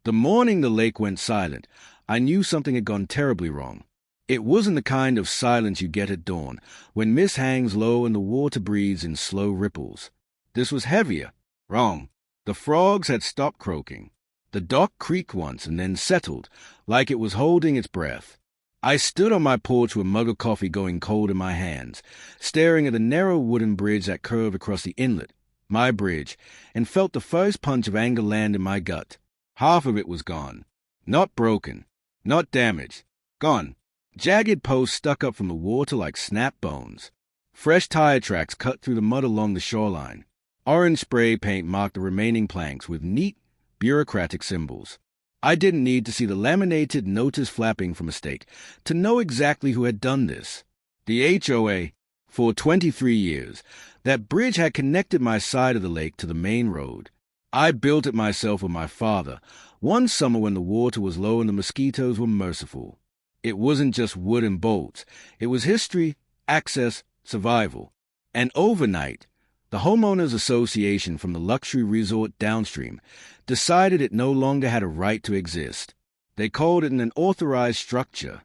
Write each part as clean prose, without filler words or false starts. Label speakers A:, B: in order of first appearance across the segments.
A: The morning the lake went silent, I knew something had gone terribly wrong. It wasn't the kind of silence you get at dawn, when mist hangs low and the water breathes in slow ripples. This was heavier. Wrong. The frogs had stopped croaking. The dock creaked once and then settled, like it was holding its breath. I stood on my porch with a mug of coffee going cold in my hands, staring at a narrow wooden bridge that curved across the inlet, my bridge, and felt the first punch of anger land in my gut. Half of it was gone. Not broken. Not damaged. Gone. Jagged posts stuck up from the water like snap bones. Fresh tire tracks cut through the mud along the shoreline. Orange spray paint marked the remaining planks with neat, bureaucratic symbols. I didn't need to see the laminated notice flapping from a stake to know exactly who had done this. The HOA. For 23 years, that bridge had connected my side of the lake to the main road. I built it myself with my father, one summer when the water was low and the mosquitoes were merciful. It wasn't just wood and bolts. It was history, access, survival. And overnight, the Homeowners Association from the luxury resort downstream decided it no longer had a right to exist. They called it an unauthorized structure.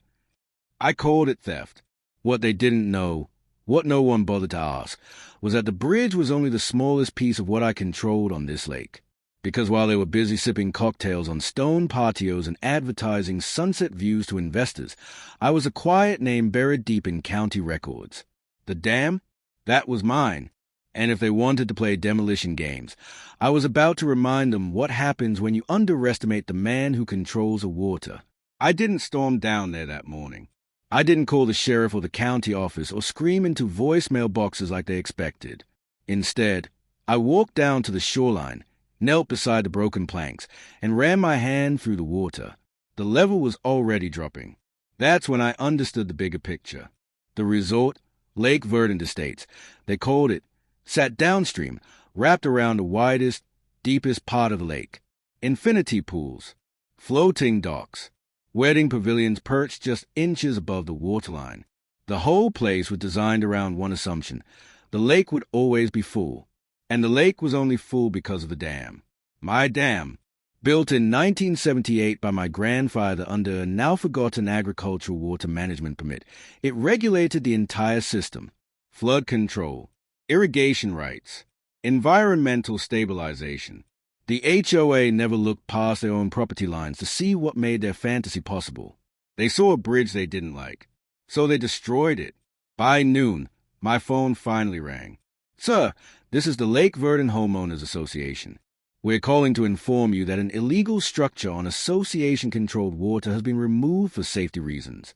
A: I called it theft. What they didn't know, what no one bothered to ask, was that the bridge was only the smallest piece of what I controlled on this lake. Because while they were busy sipping cocktails on stone patios and advertising sunset views to investors, I was a quiet name buried deep in county records. The dam? That was mine. And if they wanted to play demolition games, I was about to remind them what happens when you underestimate the man who controls the water. I didn't storm down there that morning. I didn't call the sheriff or the county office or scream into voicemail boxes like they expected. Instead, I walked down to the shoreline, knelt beside the broken planks, and ran my hand through the water. The level was already dropping. That's when I understood the bigger picture. The resort, Lake Verdant Estates, they called it, sat downstream, wrapped around the widest, deepest part of the lake. Infinity pools, floating docks, wedding pavilions perched just inches above the waterline. The whole place was designed around one assumption: the lake would always be full. And the lake was only full because of the dam. My dam, built in 1978 by my grandfather under a now-forgotten agricultural water management permit, it regulated the entire system: flood control, irrigation rights, environmental stabilization. The HOA never looked past their own property lines to see what made their fantasy possible. They saw a bridge they didn't like, so they destroyed it. By noon, my phone finally rang. "Sir, this is the Lake Verdant Homeowners Association. We're calling to inform you that an illegal structure on association-controlled water has been removed for safety reasons."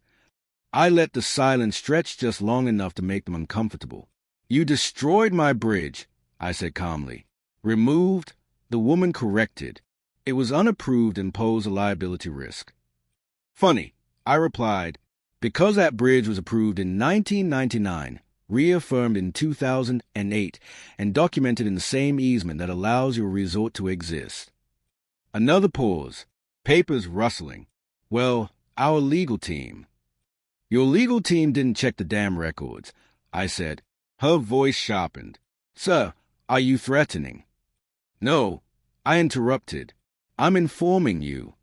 A: I let the silence stretch just long enough to make them uncomfortable. "You destroyed my bridge," I said calmly. "Removed?" The woman corrected. "It was unapproved and posed a liability risk." "Funny," I replied, "because that bridge was approved in 1999, reaffirmed in 2008, and documented in the same easement that allows your resort to exist." Another pause, papers rustling. "Well, our legal team." "Your legal team didn't check the dam records," I said. Her voice sharpened. "Sir, are you threatening?" "No," I interrupted. "I'm informing you."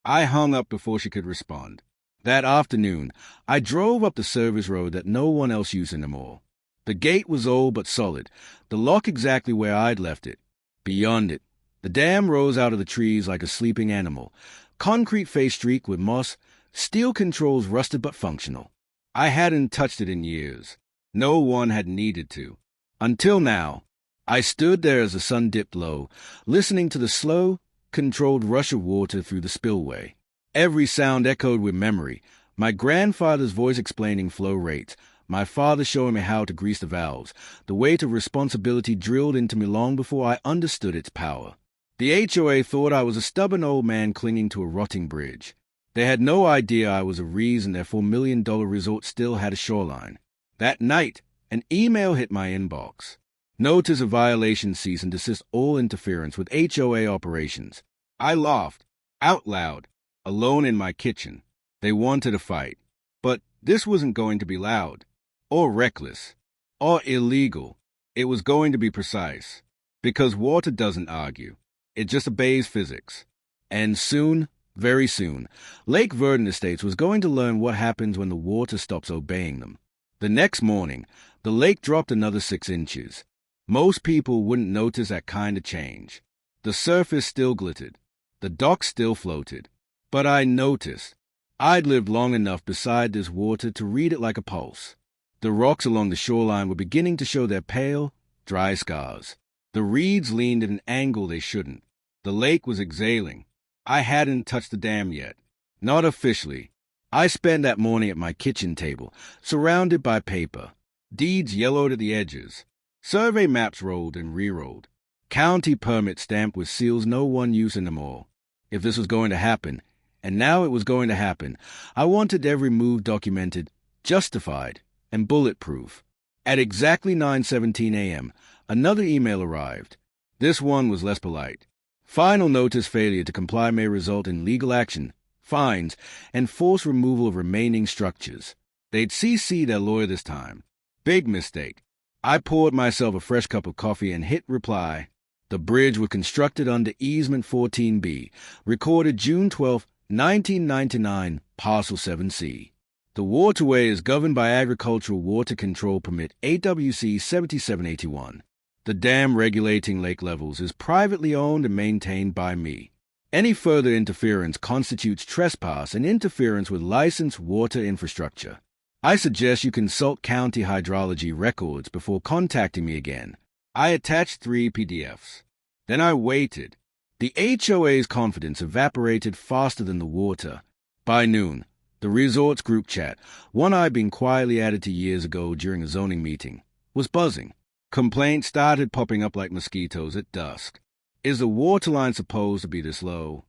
A: I hung up before she could respond. That afternoon, I drove up the service road that no one else used anymore. The gate was old but solid, the lock exactly where I'd left it. Beyond it, the dam rose out of the trees like a sleeping animal, concrete face streaked with moss, steel controls rusted but functional. I hadn't touched it in years. No one had needed to. Until now. I stood there as the sun dipped low, listening to the slow, controlled rush of water through the spillway. Every sound echoed with memory: my grandfather's voice explaining flow rates, my father showing me how to grease the valves, the weight of responsibility drilled into me long before I understood its power. The HOA thought I was a stubborn old man clinging to a rotting bridge. They had no idea I was a reason their $4 million resort still had a shoreline. That night, an email hit my inbox. Notice of violation, cease and desist all interference with HOA operations. I laughed, out loud, alone in my kitchen. They wanted a fight. But this wasn't going to be loud, or reckless, or illegal. It was going to be precise. Because water doesn't argue. It just obeys physics. And soon, very soon, Lake Verdant Estates was going to learn what happens when the water stops obeying them. The next morning, the lake dropped another 6 inches. Most people wouldn't notice that kind of change. The surface still glittered. The dock still floated. But I noticed. I'd lived long enough beside this water to read it like a pulse. The rocks along the shoreline were beginning to show their pale, dry scars. The reeds leaned at an angle they shouldn't. The lake was exhaling. I hadn't touched the dam yet. Not officially. I spent that morning at my kitchen table, surrounded by paper. Deeds yellowed at the edges. Survey maps rolled and re-rolled. County permits stamped with seals no one using them all. If this was going to happen, and now it was going to happen, I wanted every move documented, justified, and bulletproof. At exactly 9:17 a.m., another email arrived. This one was less polite. Final notice failure to comply may result in legal action, fines, and forced removal of remaining structures. They'd CC their lawyer this time. Big mistake. I poured myself a fresh cup of coffee and hit reply. The bridge was constructed under Easement 14B, recorded June 12, 1999, Parcel 7C. The waterway is governed by Agricultural Water Control Permit AWC 7781. The dam regulating lake levels is privately owned and maintained by me. Any further interference constitutes trespass and interference with licensed water infrastructure. I suggest you consult county hydrology records before contacting me again. I attached 3 PDFs. Then I waited. The HOA's confidence evaporated faster than the water. By noon, the resort's group chat, one I'd been quietly added to years ago during a zoning meeting, was buzzing. Complaints started popping up like mosquitoes at dusk. Is the waterline supposed to be this low?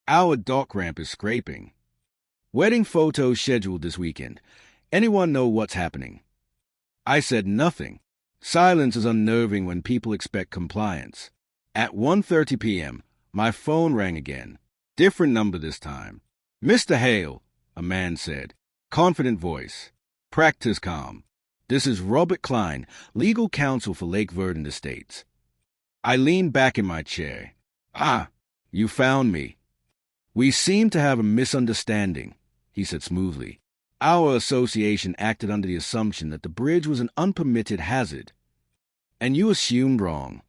A: Our dock ramp is scraping. Wedding photos scheduled this weekend. Anyone know what's happening? I said nothing. Silence is unnerving when people expect compliance. At 1:30 p.m., my phone rang again. Different number this time. Mr. Hale, a man said. Confident voice. Practice calm. This is Robert Klein, legal counsel for Lake Verdant Estates. I leaned back in my chair. Ah, you found me. We seem to have a misunderstanding, he said smoothly. Our association acted under the assumption that the bridge was an unpermitted hazard. And you assumed wrong.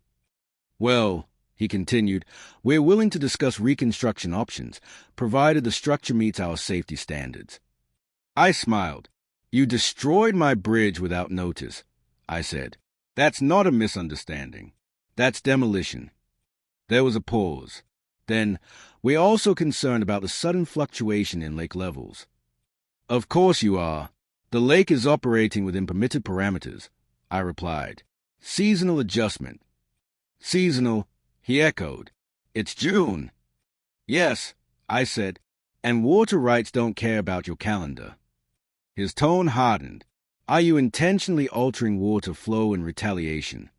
A: Well, he continued, we're willing to discuss reconstruction options, provided the structure meets our safety standards. I smiled. You destroyed my bridge without notice, I said. That's not a misunderstanding. That's demolition. There was a pause. Then, we're also concerned about the sudden fluctuation in lake levels. Of course you are. The lake is operating within permitted parameters, I replied. Seasonal adjustment. Seasonal, he echoed. It's June. Yes, I said, and water rights don't care about your calendar. His tone hardened. Are you intentionally altering water flow in retaliation?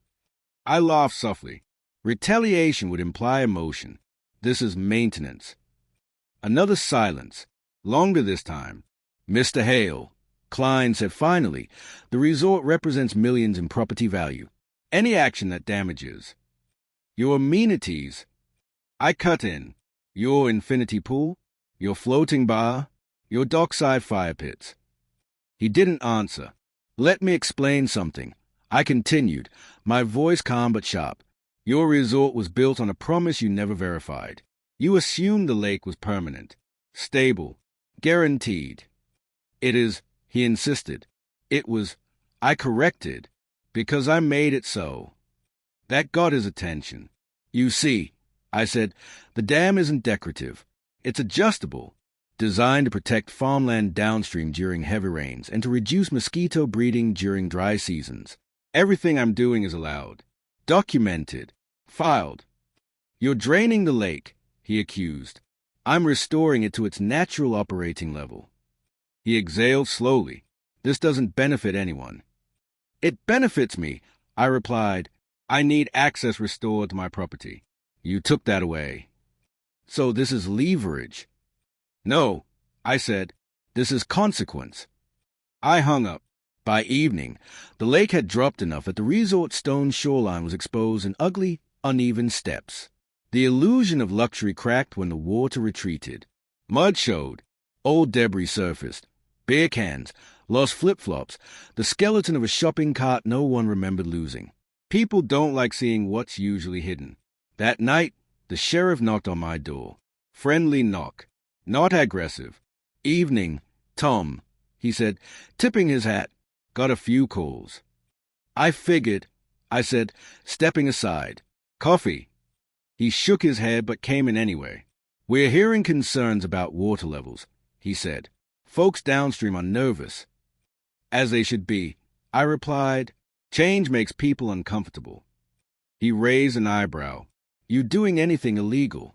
A: I laughed softly. Retaliation would imply emotion. This is maintenance. Another silence, longer this time. Mr. Hale, Klein said finally, the resort represents millions in property value. Any action that damages. Your amenities. I cut in. Your infinity pool, your floating bar, your dockside fire pits. He didn't answer. Let me explain something. I continued, my voice calm but sharp. Your resort was built on a promise you never verified. You assumed the lake was permanent, stable, guaranteed. It is, he insisted. It was, I corrected, because I made it so. That got his attention. You see, I said, the dam isn't decorative. It's adjustable, designed to protect farmland downstream during heavy rains and to reduce mosquito breeding during dry seasons. Everything I'm doing is allowed, documented, filed. You're draining the lake, he accused. I'm restoring it to its natural operating level. He exhaled slowly. This doesn't benefit anyone. It benefits me, I replied. I need access restored to my property. You took that away. So this is leverage. No, I said, this is consequence. I hung up. By evening, the lake had dropped enough that the resort's stone shoreline was exposed in ugly, uneven steps. The illusion of luxury cracked when the water retreated. Mud showed. Old debris surfaced. Beer cans, lost flip-flops, the skeleton of a shopping cart no one remembered losing. People don't like seeing what's usually hidden. That night, the sheriff knocked on my door. Friendly knock. Not aggressive. Evening, Tom, he said, tipping his hat. Got a few calls. I figured, I said, stepping aside. Coffee. He shook his head but came in anyway. We're hearing concerns about water levels, he said. Folks downstream are nervous. As they should be, I replied. Change makes people uncomfortable. He raised an eyebrow. You doing anything illegal?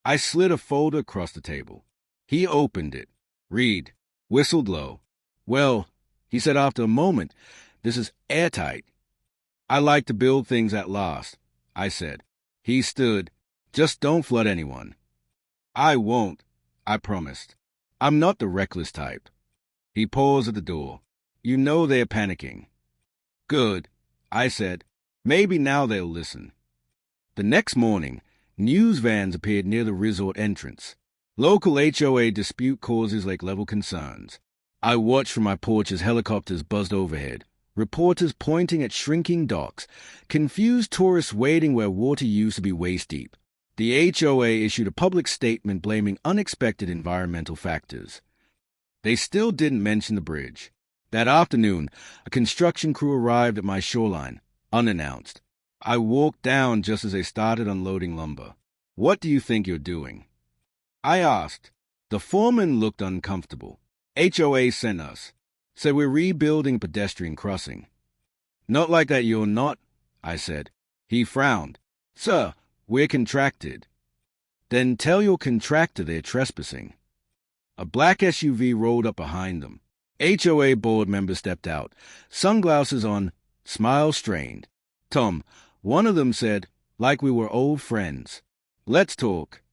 A: I slid a folder across the table. He opened it. Read. Whistled low. Well, he said after a moment, this is airtight. I like to build things that last, I said. He stood. Just don't flood anyone. I won't, I promised. I'm not the reckless type. He paused at the door. You know they're panicking. Good, I said. Maybe now they'll listen. The next morning, news vans appeared near the resort entrance. Local HOA dispute causes lake-level concerns. I watched from my porch as helicopters buzzed overhead, reporters pointing at shrinking docks, confused tourists waiting where water used to be waist-deep. The HOA issued a public statement blaming unexpected environmental factors. They still didn't mention the bridge. That afternoon, a construction crew arrived at my shoreline, unannounced. I walked down just as they started unloading lumber. What do you think you're doing? I asked. The foreman looked uncomfortable. HOA sent us. Said we're rebuilding pedestrian crossing. Not like that you're not, I said. He frowned. Sir, we're contracted. Then tell your contractor they're trespassing. A black SUV rolled up behind them. HOA board member stepped out, sunglasses on, smile strained. Tom, one of them said, like we were old friends. Let's talk.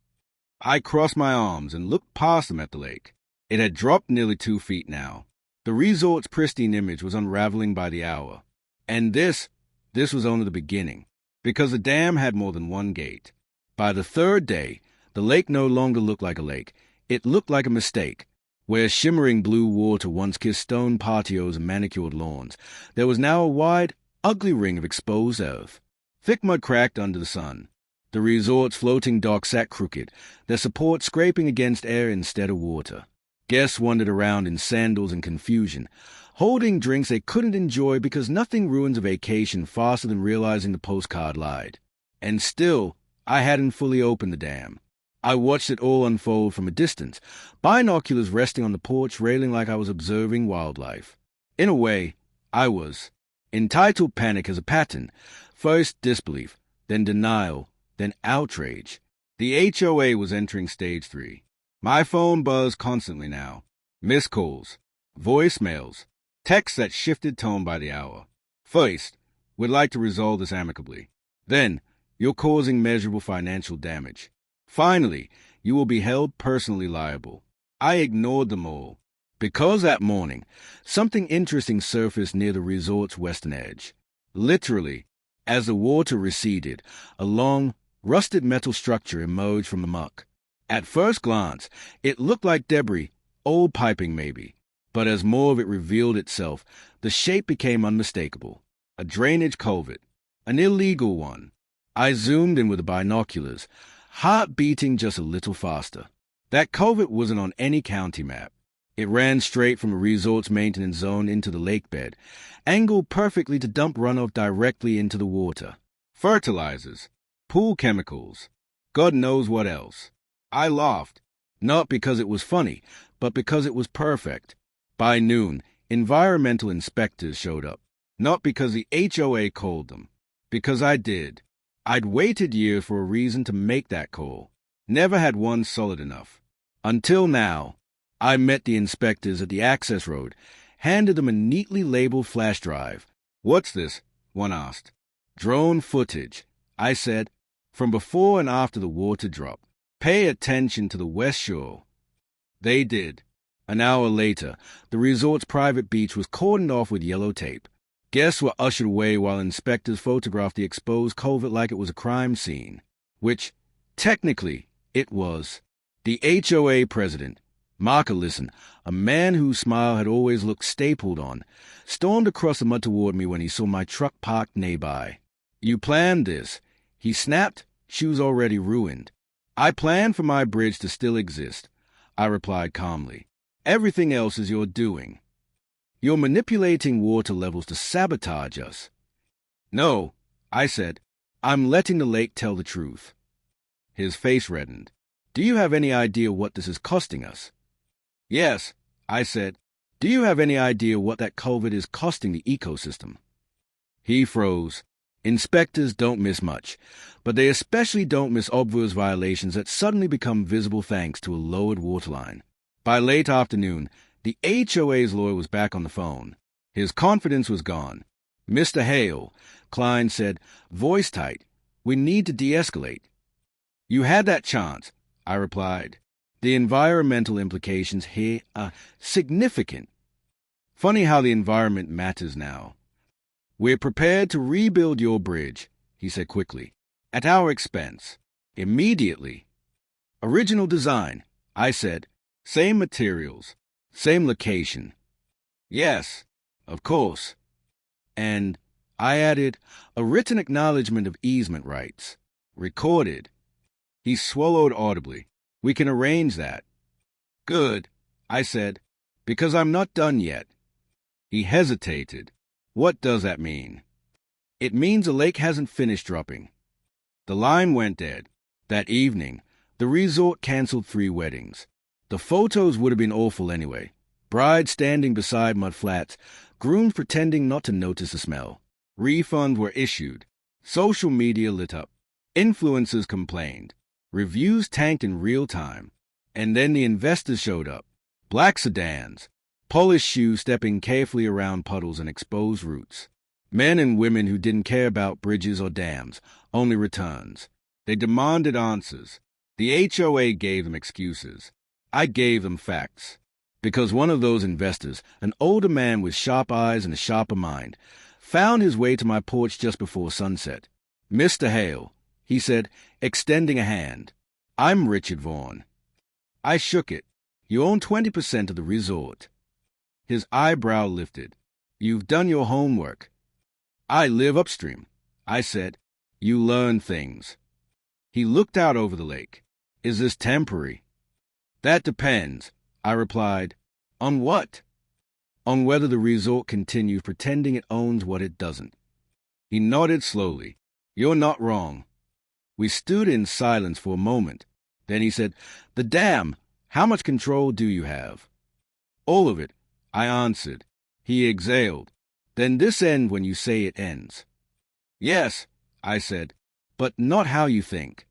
A: I crossed my arms and looked past them at the lake. It had dropped nearly 2 feet now. The resort's pristine image was unraveling by the hour. And this was only the beginning, because the dam had more than one gate. By the third day, the lake no longer looked like a lake. It looked like a mistake. Where shimmering blue water once kissed stone patios and manicured lawns, there was now a wide, ugly ring of exposed earth. Thick mud cracked under the sun. The resort's floating docks sat crooked, their support scraping against air instead of water. Guests wandered around in sandals and confusion, holding drinks they couldn't enjoy because nothing ruins a vacation faster than realizing the postcard lied. And still, I hadn't fully opened the dam. I watched it all unfold from a distance, binoculars resting on the porch railing like I was observing wildlife. In a way, I was. Entitled panic has a pattern. First disbelief, then denial, then outrage. The HOA was entering stage 3. My phone buzzed constantly now. Missed calls, voicemails, texts that shifted tone by the hour. First, we'd like to resolve this amicably. Then, you're causing measurable financial damage. Finally, you will be held personally liable. I ignored them all, because that morning, something interesting surfaced near the resort's western edge. Literally, as the water receded, a long, rusted metal structure emerged from the muck. At first glance, it looked like debris, old piping maybe, but as more of it revealed itself, the shape became unmistakable. A drainage culvert, an illegal one. I zoomed in with the binoculars, heart beating just a little faster. That culvert wasn't on any county map. It ran straight from a resort's maintenance zone into the lake bed, angled perfectly to dump runoff directly into the water. Fertilizers, pool chemicals, God knows what else. I laughed, not because it was funny, but because it was perfect. By noon, environmental inspectors showed up, not because the HOA called them, because I did. I'd waited years for a reason to make that call. Never had one solid enough. Until now, I met the inspectors at the access road, handed them a neatly labeled flash drive. What's this? One asked. Drone footage, I said, from before and after the water drop. Pay attention to the west shore. They did. An hour later, the resort's private beach was cordoned off with yellow tape. Guests were ushered away while inspectors photographed the exposed culvert like it was a crime scene, which, Technically, it was. The HOA president, Mark Allison, a man whose smile had always looked stapled on, stormed across the mud toward me when he saw my truck parked nearby. "You planned this," he snapped, shoes already ruined. "I planned for my bridge to still exist," I replied calmly. "Everything else is your doing. You're manipulating water levels to sabotage us." "No," I said. "I'm letting the lake tell the truth." His face reddened. "Do you have any idea what this is costing us?" "Yes," I said. "Do you have any idea what that culvert is costing the ecosystem?" He froze. Inspectors don't miss much, but they especially don't miss obvious violations that suddenly become visible thanks to a lowered waterline. By late afternoon, the HOA's lawyer was back on the phone. His confidence was gone. "Mr. Hale," Klein said, voice tight, "we need to de-escalate." "You had that chance," I replied. "The environmental implications here are significant." "Funny how the environment matters now." "We're prepared to rebuild your bridge," he said quickly, "at our expense, immediately." "Original design," I said. "Same materials, same location." "Yes, of course." And I added, "A written acknowledgement of easement rights. Recorded." He swallowed audibly. "We can arrange that." "Good," I said, "because I'm not done yet." He hesitated. "What does that mean?" "It means the lake hasn't finished dropping." The line went dead. That evening, the resort canceled 3 weddings. The photos would have been awful anyway. Brides standing beside mud flats, grooms pretending not to notice the smell. Refunds were issued. Social media lit up. Influencers complained. Reviews tanked in real time. And then the investors showed up. Black sedans, polished shoes stepping carefully around puddles and exposed roots. Men and women who didn't care about bridges or dams, only returns. They demanded answers. The HOA gave them excuses. I gave them facts. Because one of those investors, an older man with sharp eyes and a sharper mind, found his way to my porch just before sunset. "Mr. Hale," he said, extending a hand. "I'm Richard Vaughan." I shook it. "You own 20% of the resort." His eyebrow lifted. "You've done your homework." "I live upstream," I said. "You learn things." He looked out over the lake. "Is this temporary?" "That depends," I replied. "On what?" "On whether the resort continues pretending it owns what it doesn't." He nodded slowly. "You're not wrong." We stood in silence for a moment. Then he said, "The dam, how much control do you have?" "All of it," I answered. He exhaled. "Then this ends when you say it ends." "Yes," I said, "but not how you think."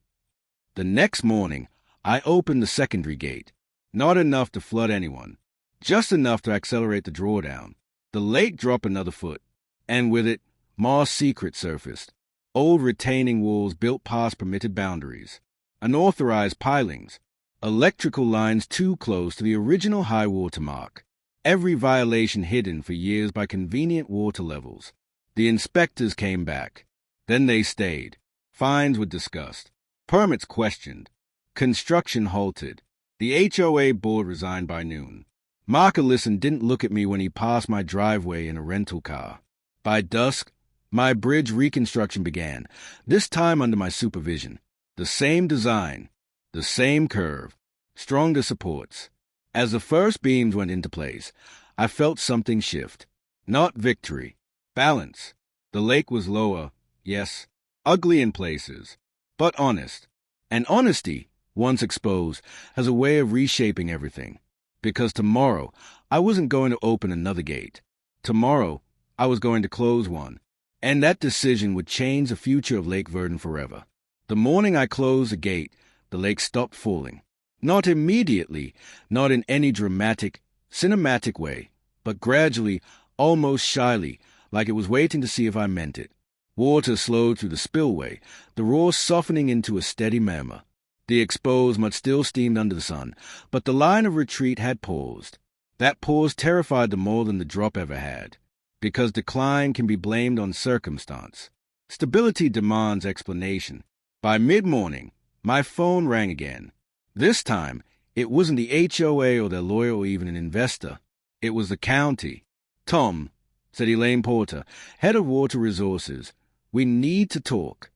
A: The next morning, I opened the secondary gate. Not enough to flood anyone. Just enough to accelerate the drawdown. The lake dropped another foot, and with it, more secret surfaced. Old retaining walls built past permitted boundaries. Unauthorized pilings. Electrical lines too close to the original high water mark. Every violation hidden for years by convenient water levels. The inspectors came back. Then they stayed. Fines were discussed. Permits questioned. Construction halted. The HOA board resigned by noon. Mark Allison didn't look at me when he passed my driveway in a rental car. By dusk, my bridge reconstruction began, this time under my supervision. The same design, the same curve, stronger supports. As the first beams went into place, I felt something shift. Not victory, balance. The lake was lower, yes, ugly in places, but honest. And honesty, once exposed, has a way of reshaping everything. Because tomorrow, I wasn't going to open another gate. Tomorrow, I was going to close one. And that decision would change the future of Lake Verdon forever. The morning I closed the gate, the lake stopped falling. Not immediately, not in any dramatic, cinematic way, but gradually, almost shyly, like it was waiting to see if I meant it. Water slowed through the spillway, the roar softening into a steady murmur. The exposed mud still steamed under the sun, but the line of retreat had paused. That pause terrified them more than the drop ever had, because decline can be blamed on circumstance. Stability demands explanation. By mid-morning, My phone rang again. This time, it wasn't the HOA or their lawyer or even an investor. It was the county. "Tom," said Elaine Porter, head of water resources, "we need to talk."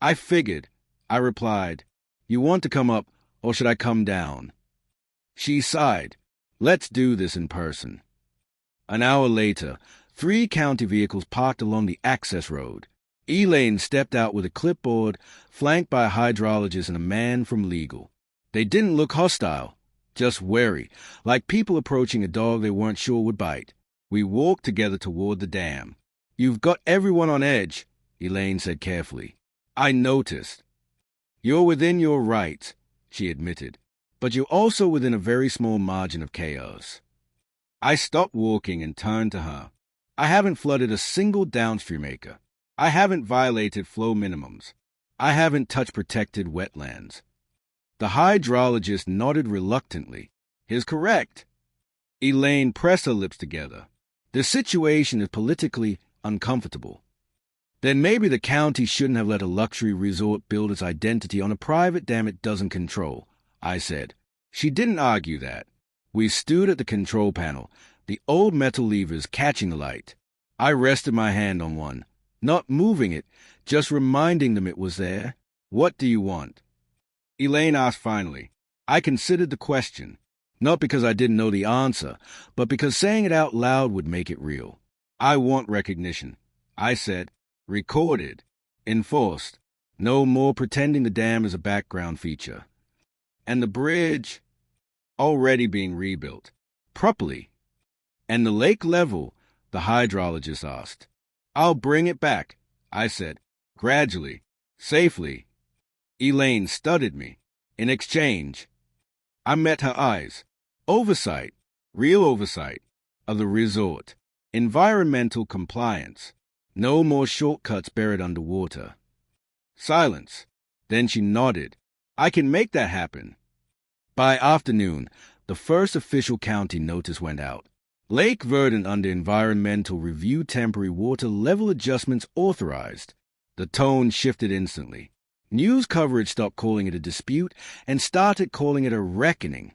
A: "I figured," I replied. "You want to come up, or should I come down?" She sighed. "Let's do this in person." An hour later, 3 county vehicles parked along the access road. Elaine stepped out with a clipboard, flanked by a hydrologist and a man from legal. They didn't look hostile, just wary, like people approaching a dog they weren't sure would bite. We walked together toward the dam. "You've got everyone on edge," Elaine said carefully. "I noticed." "You're within your rights," she admitted, "but you're also within a very small margin of chaos." I stopped walking and turned to her. "I haven't flooded a single downstream acre. I haven't violated flow minimums. I haven't touched protected wetlands." The hydrologist nodded reluctantly. "He's correct." Elaine pressed her lips together. "The situation is politically uncomfortable." "Then maybe the county shouldn't have let a luxury resort build its identity on a private dam it doesn't control," I said. She didn't argue that. We stood at the control panel, the old metal levers catching the light. I rested my hand on one, not moving it, just reminding them it was there. "What do you want?" Elaine asked finally. I considered the question, not because I didn't know the answer, but because saying it out loud would make it real. "I want recognition," I said. "Recorded. Enforced. No more pretending the dam is a background feature." "And the bridge?" "Already being rebuilt. Properly." "And the lake level?" the hydrologist asked. "I'll bring it back," I said. "Gradually. Safely." Elaine studied me. "In exchange?" I met her eyes. "Oversight. Real oversight. Of the resort. Environmental compliance. No more shortcuts buried underwater." Silence. Then she nodded. "I can make that happen." By afternoon, the first official county notice went out. Lake Verdant under environmental review, temporary water level adjustments authorized. The tone shifted instantly. News coverage stopped calling it a dispute and started calling it a reckoning.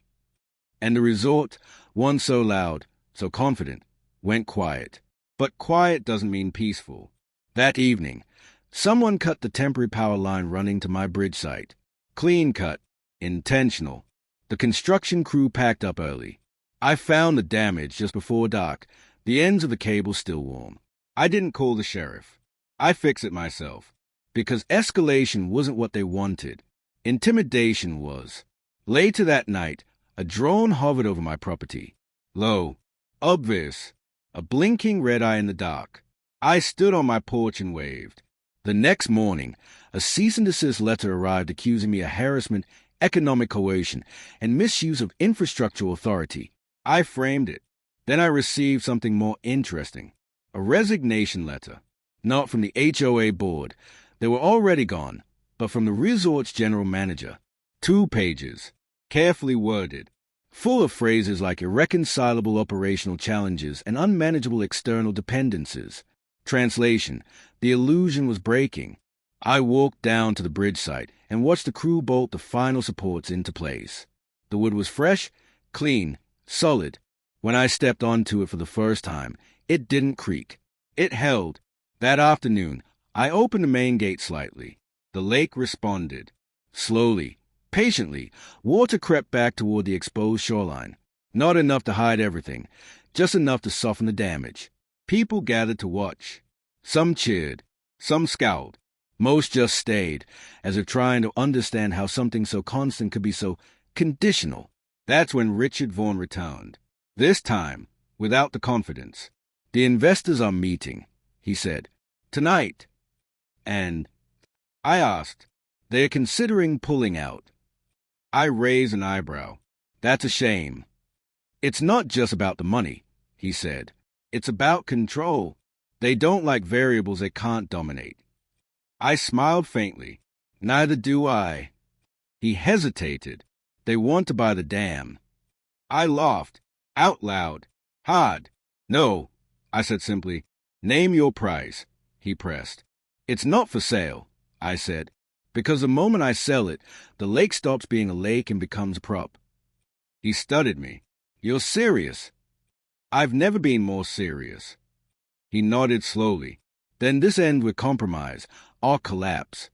A: And the resort, once so loud, so confident, went quiet. But quiet doesn't mean peaceful. That evening, someone cut the temporary power line running to my bridge site. Clean cut. Intentional. The construction crew packed up early. I found the damage just before dark, the ends of the cable still warm. I didn't call the sheriff. I fixed it myself. Because escalation wasn't what they wanted. Intimidation was. Later that night, a drone hovered over my property. Low. Obvious. A blinking red eye in the dark. I stood on my porch and waved. The next morning, a cease and desist letter arrived accusing me of harassment, economic coercion, and misuse of infrastructural authority. I framed it. Then I received something more interesting. A resignation letter. Not from the HOA board. They were already gone, but from the resort's general manager. 2 pages. Carefully worded. Full of phrases like irreconcilable operational challenges and unmanageable external dependencies. Translation: the illusion was breaking. I walked down to the bridge site and watched the crew bolt the final supports into place. The wood was fresh, clean, solid. When I stepped onto it for the first time, it didn't creak. It held. That afternoon, I opened the main gate slightly. The lake responded. Slowly, patiently, water crept back toward the exposed shoreline. Not enough to hide everything, just enough to soften the damage. People gathered to watch. Some cheered, some scowled. Most just stayed, as if trying to understand how something so constant could be so conditional. That's when Richard Vaughan returned. This time, without the confidence. "The investors are meeting," he said. "Tonight." "And?" I asked. "They're considering pulling out." I raised an eyebrow. "That's a shame." "It's not just about the money," he said. "It's about control. They don't like variables they can't dominate." I smiled faintly. "Neither do I." He hesitated. "They want to buy the dam." I laughed, out loud, hard. "No," I said simply. "Name your price," he pressed. "It's not for sale," I said. Because the moment I sell it, the lake stops being a lake and becomes a prop. He studied me. You're serious? I've never been more serious. He nodded slowly. Then this ends with compromise, or collapse.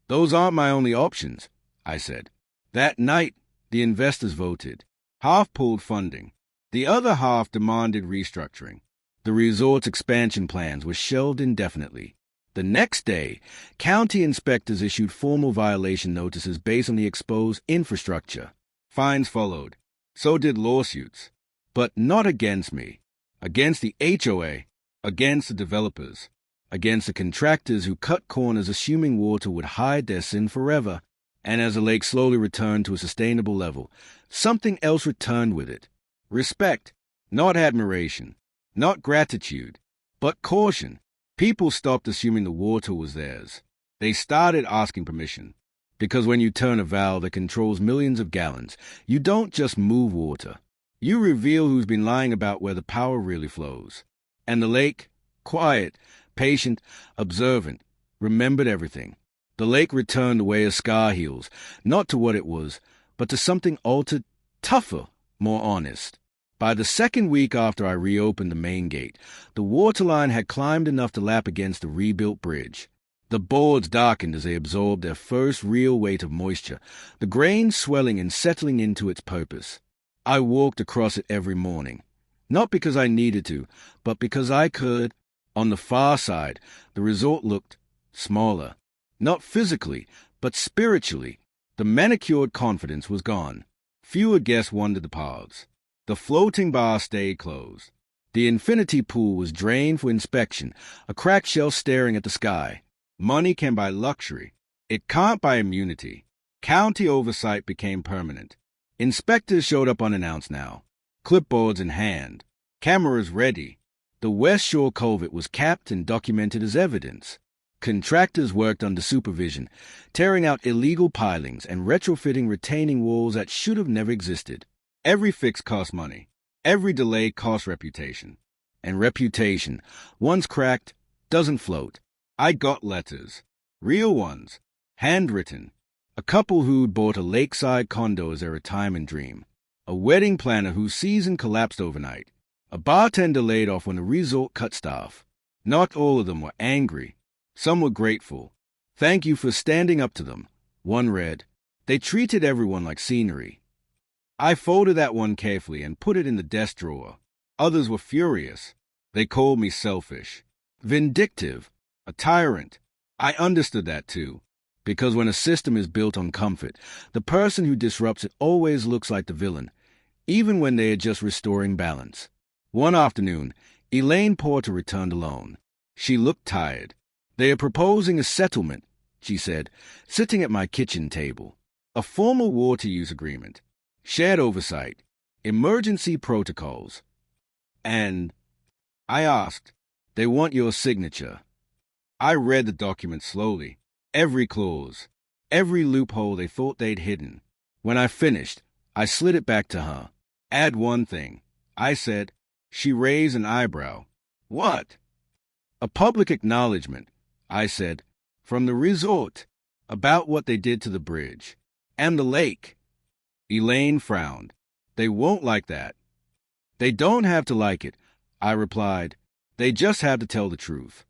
A: Those aren't my only options, I said. That night, the investors voted. Half pulled funding. The other half demanded restructuring. The resort's expansion plans were shelved indefinitely. The next day, county inspectors issued formal violation notices based on the exposed infrastructure. Fines followed. So did lawsuits. But not against me. Against the HOA. Against the developers. Against the contractors who cut corners assuming water would hide their sin forever. And as the lake slowly returned to a sustainable level, something else returned with it. Respect. Not admiration. Not gratitude. But caution. People stopped assuming the water was theirs. They started asking permission. Because when you turn a valve that controls millions of gallons, you don't just move water. You reveal who's been lying about where the power really flows. And the lake, quiet, patient, observant, remembered everything. The lake returned the way a scar heals, not to what it was, but to something altered, tougher, more honest. By the second week after I reopened the main gate, the waterline had climbed enough to lap against the rebuilt bridge. The boards darkened as they absorbed their first real weight of moisture, the grains swelling and settling into its purpose. I walked across it every morning, not because I needed to, but because I could. On the far side, the resort looked smaller, not physically, but spiritually. The manicured confidence was gone. Fewer guests wandered the paths. The floating bar stayed closed. The infinity pool was drained for inspection, a cracked shell staring at the sky. Money can buy luxury. It can't buy immunity. County oversight became permanent. Inspectors showed up unannounced now, clipboards in hand, cameras ready. The West Shore culvert was capped and documented as evidence. Contractors worked under supervision, tearing out illegal pilings and retrofitting retaining walls that should have never existed. Every fix cost money. Every delay cost reputation. And reputation, once cracked, doesn't float. I got letters. Real ones. Handwritten. A couple who'd bought a lakeside condo as their retirement dream. A wedding planner whose season collapsed overnight. A bartender laid off when the resort cut staff. Not all of them were angry. Some were grateful. Thank you for standing up to them. One read, they treated everyone like scenery. I folded that one carefully and put it in the desk drawer. Others were furious. They called me selfish, vindictive, a tyrant. I understood that too, because when a system is built on comfort, the person who disrupts it always looks like the villain, even when they are just restoring balance. One afternoon, Elaine Porter returned alone. She looked tired. They are proposing a settlement, she said, sitting at my kitchen table. A formal water use agreement. Shared oversight, emergency protocols. And I asked, they want your signature. I read the document slowly, every clause, every loophole they thought they'd hidden. When I finished, I slid it back to her. Add one thing, I said. She raised an eyebrow. What? A public acknowledgement, I said, from the resort, about what they did to the bridge and the lake. Elaine frowned. They won't like that. They don't have to like it, I replied. They just have to tell the truth.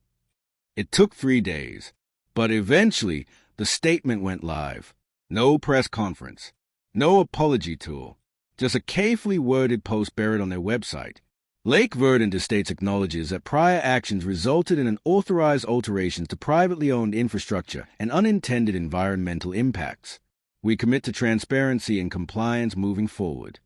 A: It took 3 days, but eventually the statement went live. No press conference, no apology tour, just a carefully worded post buried on their website. Lake Verdant Estates acknowledges that prior actions resulted in unauthorized alterations to privately owned infrastructure and unintended environmental impacts. We commit to transparency and compliance moving forward.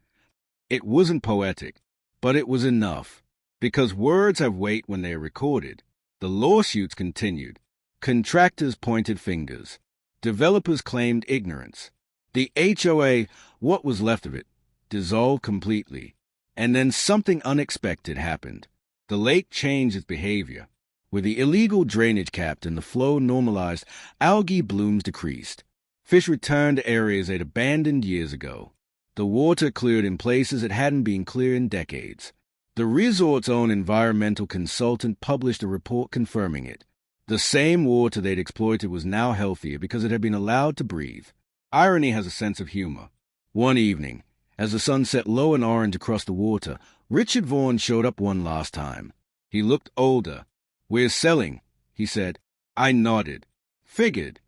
A: It wasn't poetic, but it was enough, because words have weight when they are recorded. The lawsuits continued. Contractors pointed fingers. Developers claimed ignorance. The HOA, what was left of it, dissolved completely. And then something unexpected happened. The lake changed its behavior. With the illegal drainage capped and the flow normalized, algae blooms decreased. Fish returned to areas they'd abandoned years ago. The water cleared in places it hadn't been clear in decades. The resort's own environmental consultant published a report confirming it. The same water they'd exploited was now healthier because it had been allowed to breathe. Irony has a sense of humor. One evening, as the sun set low and orange across the water, Richard Vaughan showed up one last time. He looked older. "We're selling," he said. I nodded. "Figured."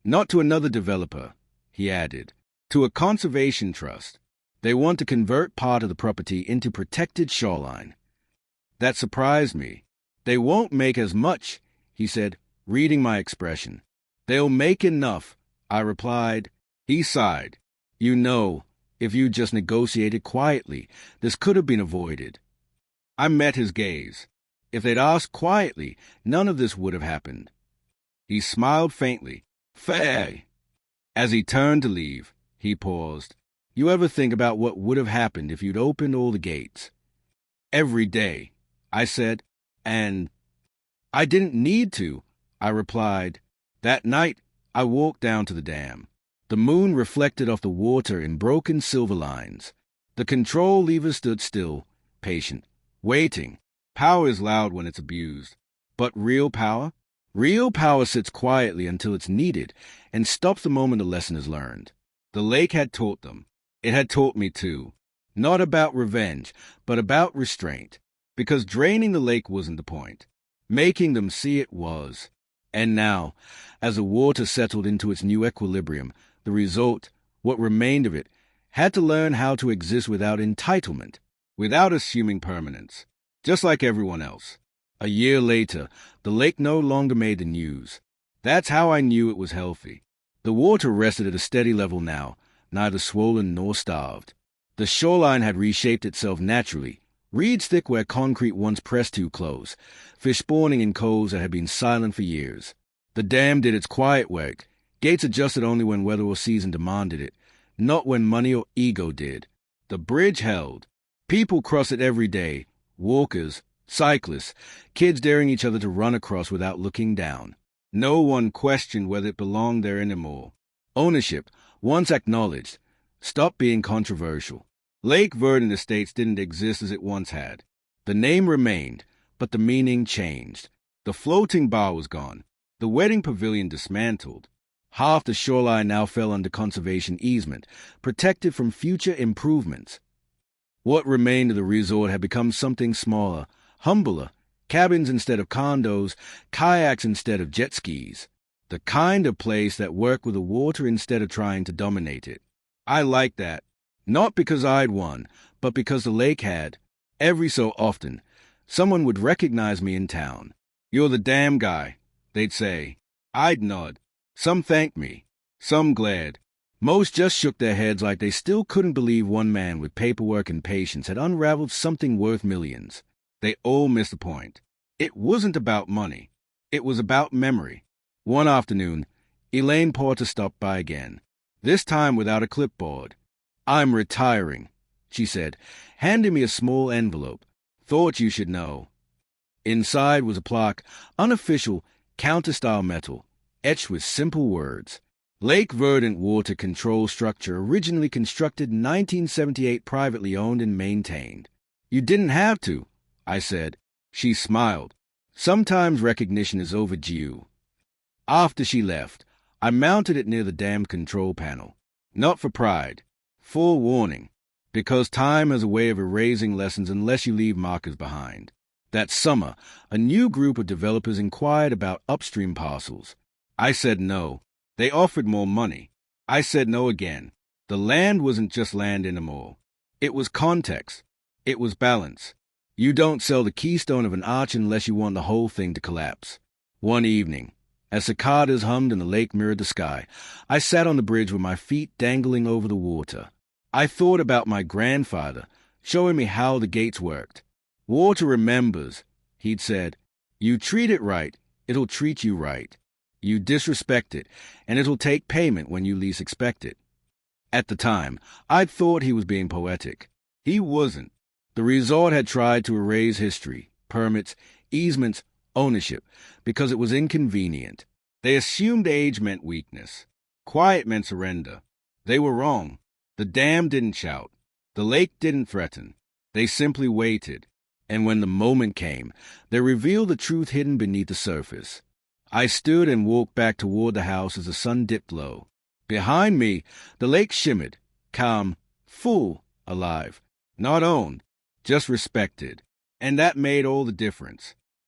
A: "Not to another developer," he added. "To a conservation trust. They want to convert part of the property into protected shoreline." That surprised me. "They won't make as much," he said, reading my expression. "They'll make enough," I replied. He sighed. "You know, if you just negotiated quietly, this could have been avoided." I met his gaze. If they'd asked quietly, none of this would have happened. He smiled faintly. "Fair." As he turned to leave, he paused. "You ever think about what would have happened if you'd opened all the gates?" "Every day," I said. "And I didn't need to," I replied. That night, I walked down to the dam. The moon reflected off the water in broken silver lines. The control lever stood still, patient, waiting. Power is loud when it's abused. But real power? Real power sits quietly until it's needed and stops the moment a lesson is learned. The lake had taught them. It had taught me too. Not about revenge, but about restraint. Because draining the lake wasn't the point. Making them see it was. And now, as the water settled into its new equilibrium, the result, what remained of it, had to learn how to exist without entitlement, without assuming permanence, just like everyone else. A year later, the lake no longer made the news. That's how I knew it was healthy. The water rested at a steady level now, neither swollen nor starved. The shoreline had reshaped itself naturally, reeds thick where concrete once pressed too close, fish spawning in coves that had been silent for years. The dam did its quiet work. Gates adjusted only when weather or season demanded it, not when money or ego did. The bridge held. People cross it every day, walkers, cyclists, kids daring each other to run across without looking down. No one questioned whether it belonged there anymore. Ownership, once acknowledged, stopped being controversial. Lake Verdant Estates didn't exist as it once had. The name remained, but the meaning changed. The floating bar was gone. The wedding pavilion dismantled. Half the shoreline now fell under conservation easement, protected from future improvements. What remained of the resort had become something smaller, humbler, cabins instead of condos, kayaks instead of jet skis. The kind of place that worked with the water instead of trying to dominate it. I liked that. Not because I'd won, but because the lake had. Every so often, someone would recognize me in town. "You're the damn guy," they'd say. I'd nod. Some thanked me. Some glared. Most just shook their heads like they still couldn't believe one man with paperwork and patience had unraveled something worth millions. They all missed the point. It wasn't about money. It was about memory. One afternoon, Elaine Porter stopped by again, this time without a clipboard. "I'm retiring," she said, handing me a small envelope. "Thought you should know." Inside was a plaque, unofficial, counter-style metal, etched with simple words. Lake Verdant Water Control Structure, originally constructed in 1978, privately owned and maintained. "You didn't have to," I said. She smiled. Sometimes recognition is overdue. After she left, I mounted it near the dam control panel. Not for pride. Forewarning, because time has a way of erasing lessons unless you leave markers behind. That summer, a new group of developers inquired about upstream parcels. I said no. They offered more money. I said no again. The land wasn't just land anymore. It was context. It was balance. You don't sell the keystone of an arch unless you want the whole thing to collapse. One evening, as cicadas hummed and the lake mirrored the sky, I sat on the bridge with my feet dangling over the water. I thought about my grandfather, showing me how the gates worked. "Water remembers," he'd said. "You treat it right, it'll treat you right. You disrespect it, and it'll take payment when you least expect it." At the time, I'd thought he was being poetic. He wasn't. The resort had tried to erase history, permits, easements, ownership, because it was inconvenient. They assumed age meant weakness. Quiet meant surrender. They were wrong. The dam didn't shout. The lake didn't threaten. They simply waited. And when the moment came, they revealed the truth hidden beneath the surface. I stood and walked back toward the house as the sun dipped low. Behind me, the lake shimmered, calm, full, alive. Not owned, just respected. And that made all the difference.